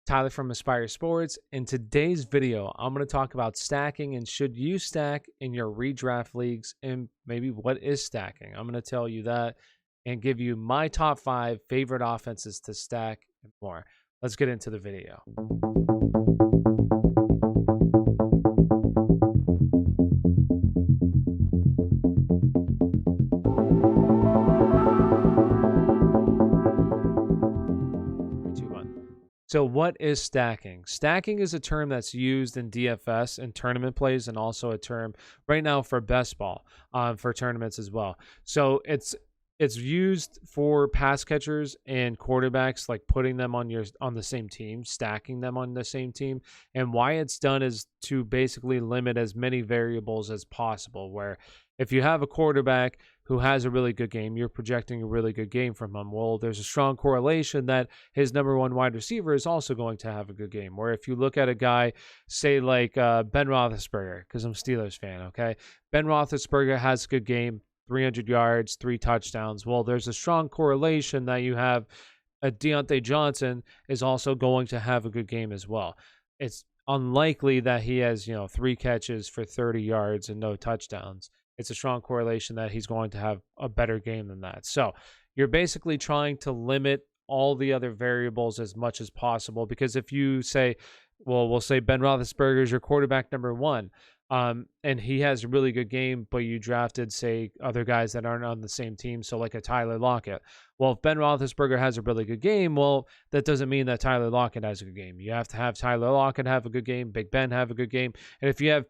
Tyler from Aspire Sports. In today's video, I'm going to talk about stacking and should you stack in your redraft leagues and maybe what is stacking. I'm going to tell you that and give you my top 5 favorite offenses to stack and more. Let's get into the video. So what is stacking? Stacking is a term that's used in DFS and tournament plays, and also a term right now for best ball for tournaments as well. So it's used for pass catchers and quarterbacks, like putting them on the same team, stacking them on the same team. And why it's done is to basically limit as many variables as possible, where if you have a quarterback who has a really good game, you're projecting a really good game from him. Well, there's a strong correlation that his number one wide receiver is also going to have a good game. Or if you look at a guy, say like Ben Roethlisberger, because I'm a Steelers fan, okay? Ben Roethlisberger has a good game, 300 yards, 3 touchdowns. Well, there's a strong correlation that you have a Deontay Johnson is also going to have a good game as well. It's unlikely that he has, 3 catches for 30 yards and no touchdowns. It's a strong correlation that he's going to have a better game than that. So you're basically trying to limit all the other variables as much as possible, because if you say, well, we'll say Ben Roethlisberger is your quarterback number 1, and he has a really good game, but you drafted, say, other guys that aren't on the same team, so like a Tyler Lockett. Well, if Ben Roethlisberger has a really good game, well, that doesn't mean that Tyler Lockett has a good game. You have to have Tyler Lockett have a good game, Big Ben have a good game, and if you have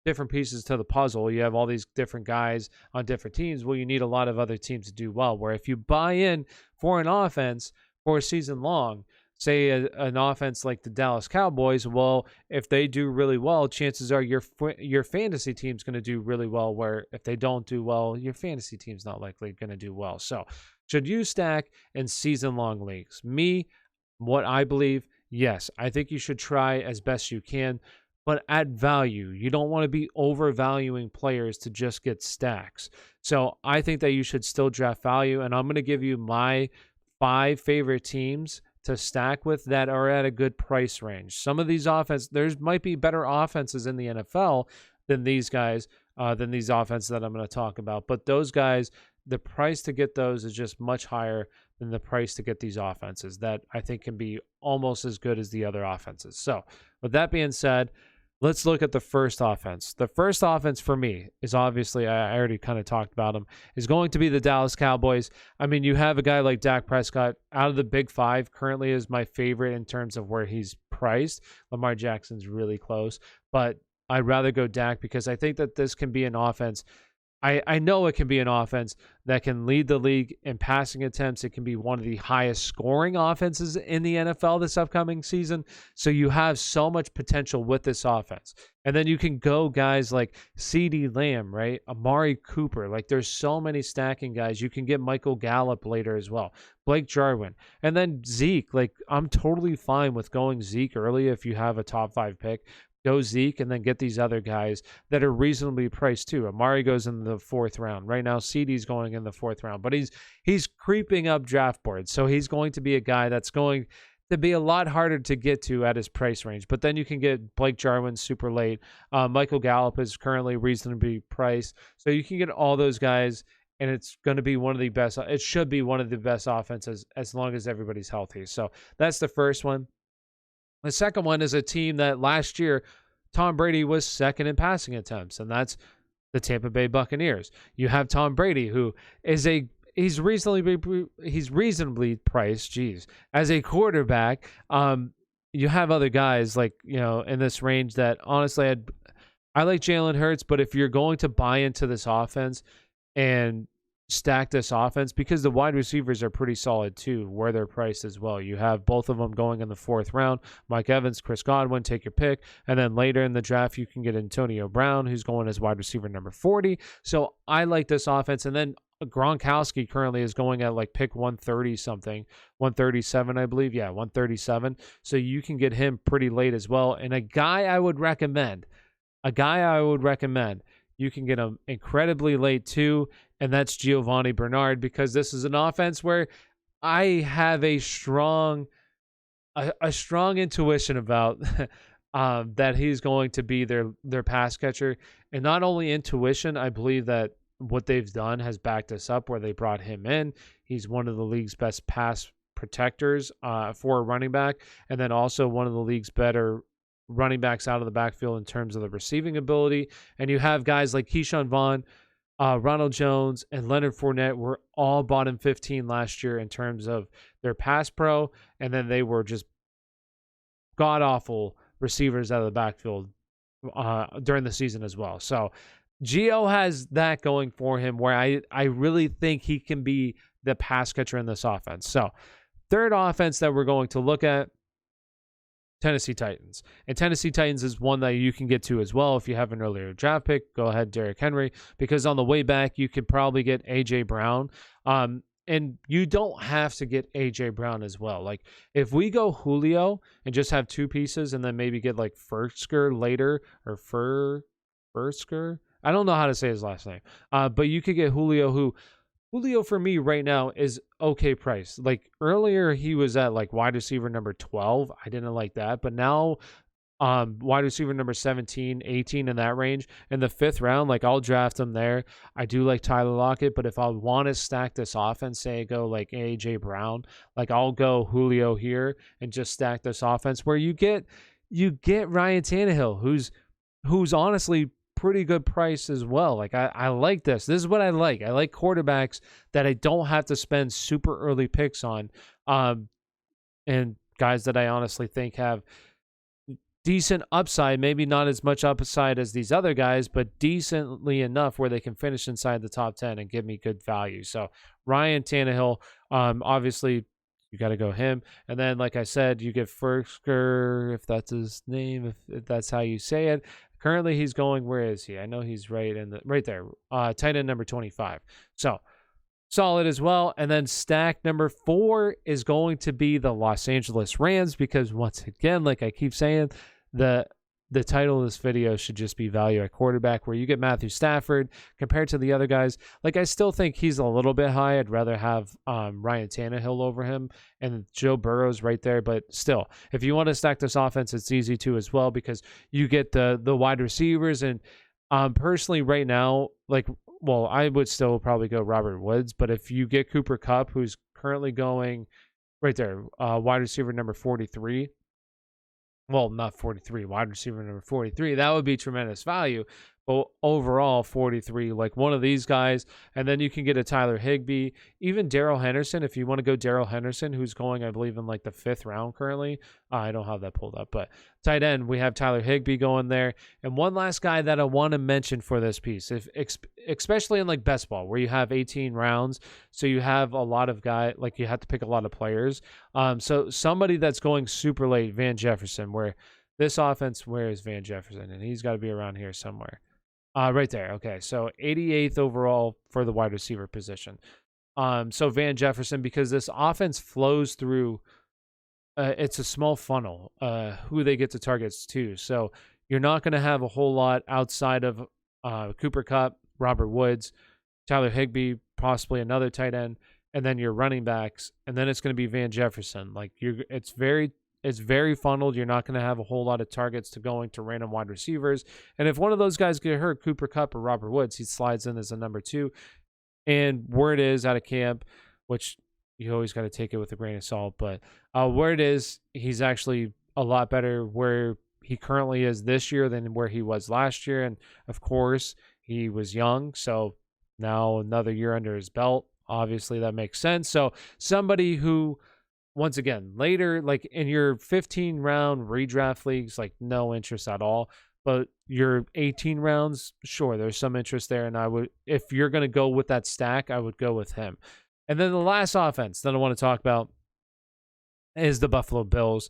different pieces to the puzzle, you have all these different guys on different teams, well, you need a lot of other teams to do well, where if you buy in for an offense for a season long, say an offense like the Dallas Cowboys, well, if they do really well, chances are your fantasy team's going to do really well, where if they don't do well, your fantasy team's not likely going to do well. So should you stack in season-long leagues? What I believe, yes, I think you should try as best you can, but at value. You don't want to be overvaluing players to just get stacks. So I think that you should still draft value, and I'm going to give you my 5 favorite teams to stack with that are at a good price range. Some of these there might be better offenses in the NFL than these guys, than these offenses that I'm going to talk about. But those guys, the price to get those is just much higher than the price to get these offenses that I think can be almost as good as the other offenses. So with that being said, let's look at the first offense. The first offense for me is obviously, I already kind of talked about him, is going to be the Dallas Cowboys. I mean, you have a guy like Dak Prescott out of the big 5 currently is my favorite in terms of where he's priced. Lamar Jackson's really close, but I'd rather go Dak because I think that this can be an offense. I know it can be an offense that can lead the league in passing attempts. It can be one of the highest scoring offenses in the NFL this upcoming season. So you have so much potential with this offense. And then you can go guys like CeeDee Lamb, right? Amari Cooper. Like there's so many stacking guys. You can get Michael Gallup later as well. Blake Jarwin. And then Zeke. Like I'm totally fine with going Zeke early if you have a top 5 pick. Go Zeke and then get these other guys that are reasonably priced too. Amari goes in the 4th round. Right now, CeeDee's going in the 4th round, but he's creeping up draft boards. So he's going to be a guy that's going to be a lot harder to get to at his price range. But then you can get Blake Jarwin super late. Michael Gallup is currently reasonably priced. So you can get all those guys, and it's going to be one of the best. It should be one of the best offenses as long as everybody's healthy. So that's the first one. The second one is a team that last year, Tom Brady was 2nd in passing attempts, and that's the Tampa Bay Buccaneers. You have Tom Brady, who is he's reasonably priced, as a quarterback. You have other guys like, in this range that honestly I like Jalen Hurts, but if you're going to buy into this offense and stack this offense, because the wide receivers are pretty solid too, where they're priced as well. You have both of them going in the 4th round. Mike Evans, Chris Godwin, take your pick. And then later in the draft, you can get Antonio Brown, who's going as wide receiver number 40. So I like this offense. And then Gronkowski currently is going at like pick 130 something, 137, I believe. Yeah, 137. So you can get him pretty late as well. And a guy I would recommend, you can get him incredibly late too, and that's Giovanni Bernard, because this is an offense where I have a strong a strong intuition about that he's going to be their pass catcher, and not only intuition. I believe that what they've done has backed us up. Where they brought him in, he's one of the league's best pass protectors for a running back, and then also one of the league's better running backs out of the backfield in terms of the receiving ability. And you have guys like Keyshawn Vaughn, Ronald Jones, and Leonard Fournette were all bottom 15 last year in terms of their pass pro, and then they were just god awful receivers out of the backfield during the season as well. So Gio has that going for him, where I really think he can be the pass catcher in this offense. So third offense that we're going to look at, Tennessee Titans. And Tennessee Titans is one that you can get to as well. If you have an earlier draft pick, go ahead, Derrick Henry, because on the way back, you could probably get A.J. Brown. And you don't have to get A.J. Brown as well. Like, if we go Julio and just have two pieces and then maybe get like Fursker later, or Fursker? I don't know how to say his last name. But you could get Julio, Julio for me right now is okay price. Like earlier he was at like wide receiver number 12. I didn't like that. But now wide receiver number 17, 18 in that range. In the 5th round, like I'll draft him there. I do like Tyler Lockett, but if I want to stack this offense, say go like A.J. Brown, like I'll go Julio here and just stack this offense where you get Ryan Tannehill, who's honestly pretty good price as well. Like I like this. This is what I like. I like quarterbacks that I don't have to spend super early picks on, and guys that I honestly think have decent upside, maybe not as much upside as these other guys, but decently enough where they can finish inside the top 10 and give me good value. So Ryan Tannehill, obviously you got to go him. And then, like I said, you get Fursker, if that's his name, if that's how you say it. Currently, he's going, where is he? I know he's right there, tight end number 25. So solid as well. And then stack number 4 is going to be the Los Angeles Rams, because once again, like I keep saying, the title of this video should just be value at quarterback, where you get Matthew Stafford compared to the other guys. Like, I still think he's a little bit high. I'd rather have Ryan Tannehill over him, and Joe Burrow's right there. But still, if you want to stack this offense, it's easy to as well, because you get the wide receivers. And personally right now, like, well, I would still probably go Robert Woods, but if you get Cooper Kupp, who's currently going right there, wide receiver number 43, well, not 43, wide receiver number 43, that would be tremendous value. But overall, 43, like one of these guys, and then you can get a Tyler Higbee, even Darrell Henderson, if you want to go Darrell Henderson, who's going, I believe, in like the 5th round currently. I don't have that pulled up, but tight end, we have Tyler Higbee going there. And one last guy that I want to mention for this piece, especially in like best ball, where you have 18 rounds, so you have a lot of guys, like you have to pick a lot of players. So somebody that's going super late, Van Jefferson, where this offense, where is Van Jefferson? And he's got to be around here somewhere. Right there. Okay, so 88th overall for the wide receiver position. So Van Jefferson, because this offense flows through, it's a small funnel, who they get to targets to. So you're not going to have a whole lot outside of Cooper Kupp, Robert Woods, Tyler Higbee, possibly another tight end, and then your running backs, and then it's going to be Van Jefferson. Like it's very funneled. You're not going to have a whole lot of targets to going to random wide receivers. And if one of those guys get hurt, Cooper Kupp or Robert Woods, he slides in as a number 2. And word is out of camp, which you always got to take it with a grain of salt, but word is he's actually a lot better where he currently is this year than where he was last year. And of course, he was young, so now another year under his belt. Obviously, that makes sense. So somebody who, once again, later, like in your 15-round redraft leagues, like no interest at all. But your 18 rounds, sure, there's some interest there. And I would, if you're going to go with that stack, I would go with him. And then the last offense that I want to talk about is the Buffalo Bills.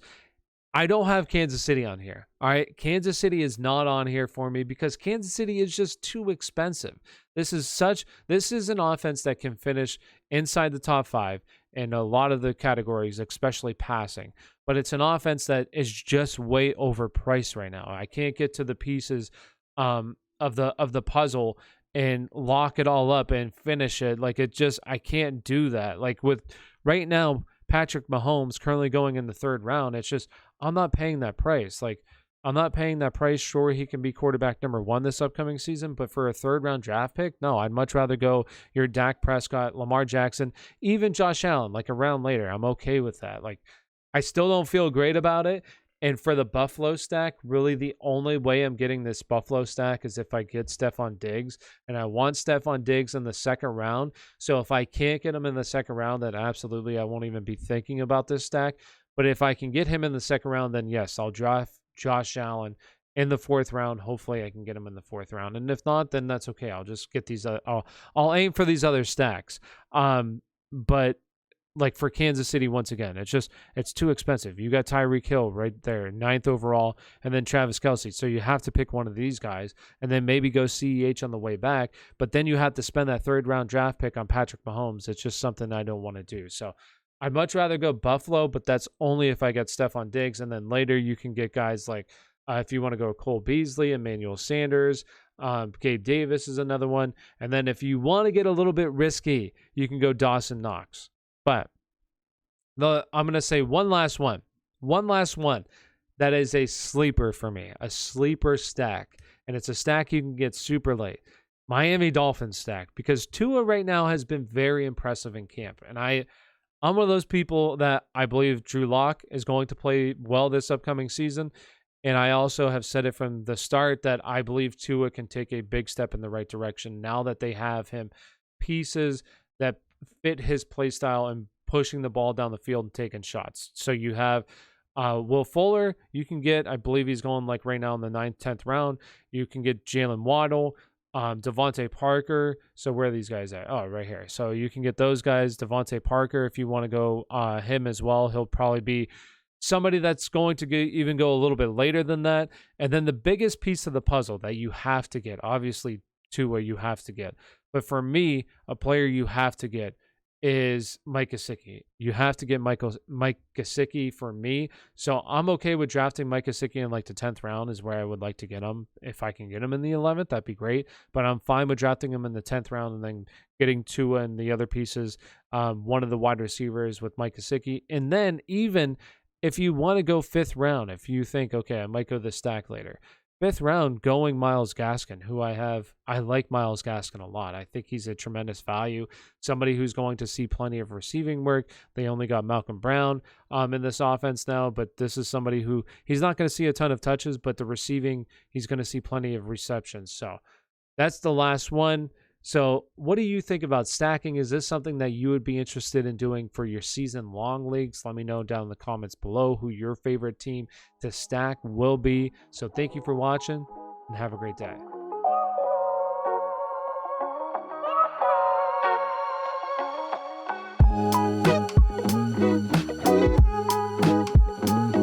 I don't have Kansas City on here. All right. Kansas City is not on here for me because Kansas City is just too expensive. This is an offense that can finish inside the top 5 in a lot of the categories, especially passing. But it's an offense that is just way overpriced right now. I can't get to the pieces of the puzzle and lock it all up and finish it. Like I can't do that. Like with right now, Patrick Mahomes currently going in the 3rd round. It's just, I'm not paying that price. Like, I'm not paying that price. Sure, he can be quarterback number 1 this upcoming season, but for a 3rd round draft pick, no, I'd much rather go your Dak Prescott, Lamar Jackson, even Josh Allen, like a round later. I'm okay with that. Like, I still don't feel great about it. And for the Buffalo stack, really the only way I'm getting this Buffalo stack is if I get Stephon Diggs. And I want Stephon Diggs in the 2nd round. So if I can't get him in the 2nd round, then absolutely I won't even be thinking about this stack. But if I can get him in the 2nd round, then yes, I'll draft Josh Allen in the 4th round. Hopefully I can get him in the 4th round. And if not, then that's okay. I'll just get these. I'll aim for these other stacks. But like for Kansas City, once again, it's too expensive. You got Tyreek Hill right there, 9th overall, and then Travis Kelce. So you have to pick one of these guys and then maybe go CEH on the way back. But then you have to spend that 3rd round draft pick on Patrick Mahomes. It's just something I don't want to do. So I'd much rather go Buffalo, but that's only if I get Stephon Diggs. And then later you can get guys like, if you want to go Cole Beasley, Emmanuel Sanders, Gabe Davis is another one. And then if you want to get a little bit risky, you can go Dawson Knox. But I'm going to say one last one that is a sleeper for me, a sleeper stack. And it's a stack you can get super late. Miami Dolphins stack, because Tua right now has been very impressive in camp. And I'm one of those people that I believe Drew Lock is going to play well this upcoming season. And I also have said it from the start that I believe Tua can take a big step in the right direction now that they have him pieces that fit his play style and pushing the ball down the field and taking shots. So you have Will Fuller, you can get, I believe he's going like right now in the 9th, 10th round. You can get Jalen Waddle, Devontae Parker. So where are these guys at? Oh, right here. So you can get those guys. Devontae Parker, if you want to go him as well, he'll probably be somebody that's going to even go a little bit later than that. And then the biggest piece of the puzzle that you have to get, obviously Tua you have to get, but for me, a player you have to get is Mike Gesicki. You have to get Mike Gesicki for me. So I'm okay with drafting Mike Gesicki in like the 10th round is where I would like to get him. If I can get him in the 11th, that'd be great. But I'm fine with drafting him in the 10th round and then getting Tua and the other pieces, one of the wide receivers with Mike Gesicki. And then even if you want to go 5th round, if you think, okay, I might go this stack later, 5th round, going Myles Gaskin, who I like Myles Gaskin a lot. I think he's a tremendous value, somebody who's going to see plenty of receiving work. They only got Malcolm Brown in this offense now, but this is somebody who he's not going to see a ton of touches, but the receiving, he's going to see plenty of receptions. So that's the last one. So what do you think about stacking? Is this something that you would be interested in doing for your season-long leagues? Let me know down in the comments below who your favorite team to stack will be. So thank you for watching and have a great day.